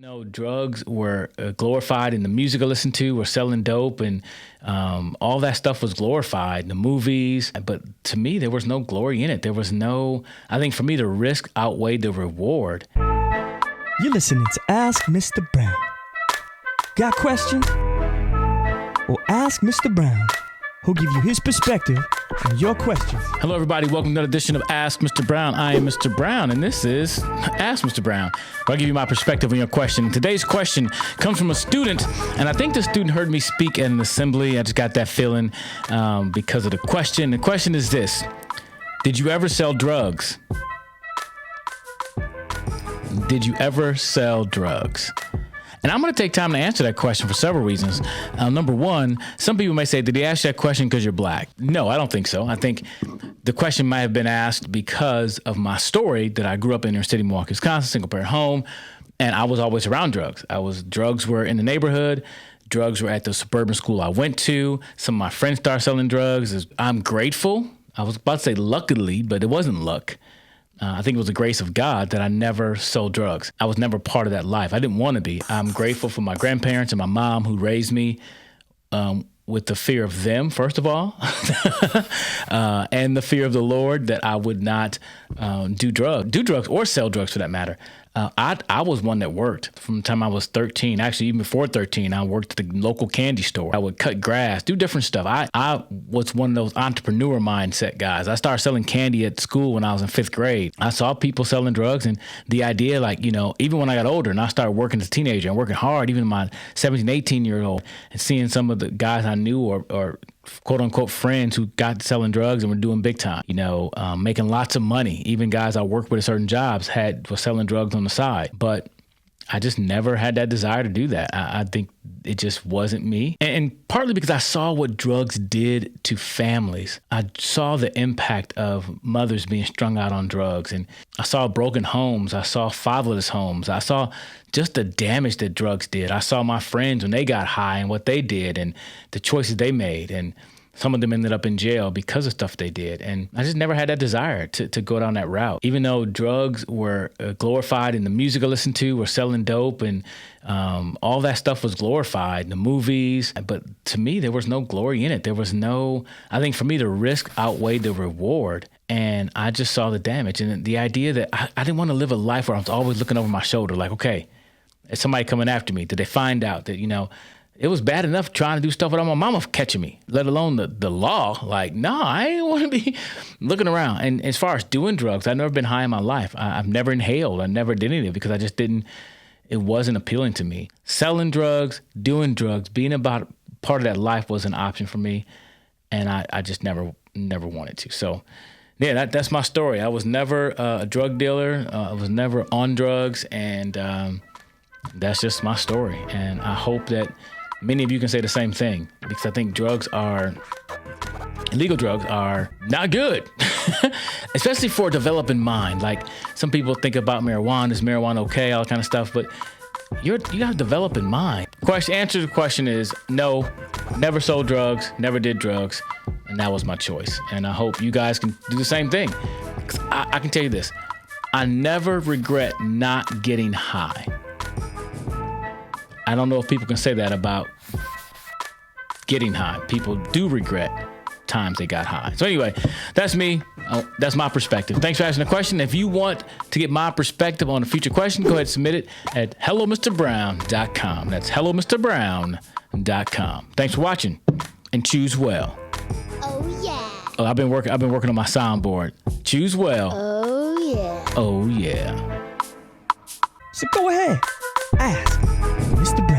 No, drugs were glorified in the music I listened to, were selling dope, and all that stuff was glorified in the movies. But to me, there was no glory in it. There was no, I think for me, the risk outweighed the reward. You're listening to Ask Mr. Brown. Got questions? Well, ask Mr. Brown. He'll give you his perspective on your questions. Hello, everybody. Welcome to another edition of Ask Mr. Brown. I am Mr. Brown, and this is Ask Mr. Brown, where I give you my perspective on your question. Today's question comes from a student, and I think the student heard me speak at an assembly. I just got that feeling because of the question. The question is this: did you ever sell drugs? Did you ever sell drugs? And I'm going to take time to answer that question for several reasons. Number one, some people may say, did he ask that question because you're black? No, I don't think so. I think the question might have been asked because of my story that I grew up in inner city, Milwaukee, Wisconsin, single parent home, and I was always around drugs. Drugs were in the neighborhood. Drugs were at the suburban school I went to. Some of my friends started selling drugs. I'm grateful. I was about to say luckily, but it wasn't luck. I think it was the grace of God that I never sold drugs. I was never part of that life. I didn't want to be. I'm grateful for my grandparents and my mom who raised me with the fear of them, first of all, and the fear of the Lord that I would not do drugs or sell drugs for that matter. I was one that worked from the time I was 13. Actually, even before 13, I worked at the local candy store. I would cut grass, do different stuff. I was one of those entrepreneur mindset guys. I started selling candy at school when I was in 5th grade. I saw people selling drugs, and the idea, even when I got older and I started working as a teenager and working hard, even in my 17, 18-year-old, and seeing some of the guys I knew or quote unquote friends who got selling drugs and were doing big time, making lots of money. Even guys I worked with at certain jobs were selling drugs on the side. But I just never had that desire to do that. I think it just wasn't me. And partly because I saw what drugs did to families. I saw the impact of mothers being strung out on drugs. And I saw broken homes. I saw fatherless homes. I saw just the damage that drugs did. I saw my friends when they got high and what they did and the choices they made. And some of them ended up in jail because of stuff they did. And I just never had that desire to go down that route. Even though drugs were glorified in the music I listened to, were selling dope, and all that stuff was glorified in the movies. But to me, there was no glory in it. There was no, I think for me, the risk outweighed the reward. And I just saw the damage. And the idea that I didn't want to live a life where I was always looking over my shoulder like, okay, is somebody coming after me? Did they find out that, it was bad enough trying to do stuff without my mama catching me, let alone the law. Like, no, I ain't want to be looking around. And as far as doing drugs, I've never been high in my life. I've never inhaled. I never did anything because I just didn't, it wasn't appealing to me. Selling drugs, doing drugs, being about part of that life was an option for me. And I just never wanted to. So yeah, that's my story. I was never a drug dealer. I was never on drugs. And that's just my story. And I hope that many of you can say the same thing, because I think illegal drugs are not good, especially for a developing mind. Like some people think about marijuana, is marijuana okay, all that kind of stuff, but you got a developing mind. Answer to the question is no, never sold drugs, never did drugs, and that was my choice. And I hope you guys can do the same thing. 'Cause I can tell you this, I never regret not getting high. I don't know if people can say that about getting high. People do regret times they got high. So anyway, that's me. That's my perspective. Thanks for asking the question. If you want to get my perspective on a future question, go ahead and submit it at hellomrbrown.com. That's hellomrbrown.com. Thanks for watching, and choose well. Oh yeah. Oh, I've been working on my soundboard. Choose well. Oh yeah. Oh yeah. So go ahead, ask Mr. Brown.